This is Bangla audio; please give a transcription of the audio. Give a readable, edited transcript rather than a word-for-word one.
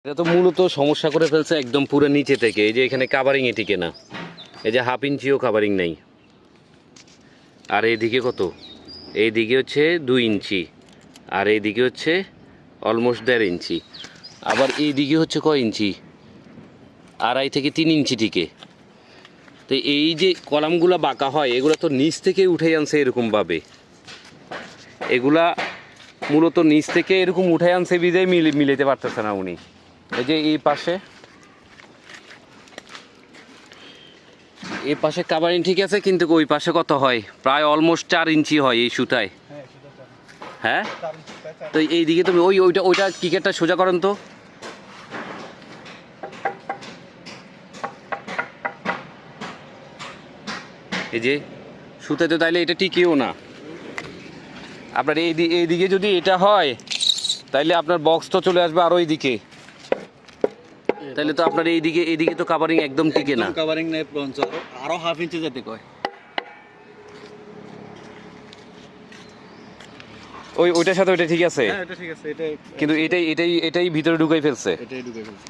এটা তো মূলত সমস্যা করে ফেলছে একদম পুরো নিচে থেকে। এই যে এখানে কাভারিং এ টিকে না, এই যে হাফ ইঞ্চিও কাভারিং নাই। আর এইদিকে কত, এইদিকে হচ্ছে 2 ইঞ্চি, আর এইদিকে হচ্ছে অলমোস্ট 1.5 ইঞ্চি, আবার এইদিকে হচ্ছে কয় ইঞ্চি, 2.5 থেকে 3 ইঞ্চি টিকে। তো এই যে কলামগুলো বাঁকা হয় এগুলো তো নিচ থেকে উঠে আনছে এরকমভাবে, এগুলা মূলত নিচ থেকে এরকম উঠে আনছে বিজয় মিলাইতে পারতেছে না উনি। এই যে এই পাশে কাভারিং ঠিক আছে, কিন্তু ওই পাশে কত হয়, প্রায় অলমোস্ট 4 ইঞ্চি হয় এই সুতায়। হ্যাঁ, তো এইদিকে তুমি ওইটা ক্রিকেটটা সোজা করেন তো। এই যে সুতাতে তাইলে এটা টিকেও না। আপনার এইদিকে যদি এটা হয় তাইলে আপনার বক্স তো চলে আসবে আরো এইদিকে, তাহলে তো আপনার এইদিকে তো কাভারিং একদম টিকে না। কাভারিং নাই, আরো হাফ ইঞ্চি যেতে কয়। ওইটার সাথে ওইটা ঠিক আছে, হ্যাঁ এটা ঠিক আছে, এটা কিন্তু এটাই ভিতরে ঢুকাই ফেলছে। এটাই ঢুকে ফেলছে।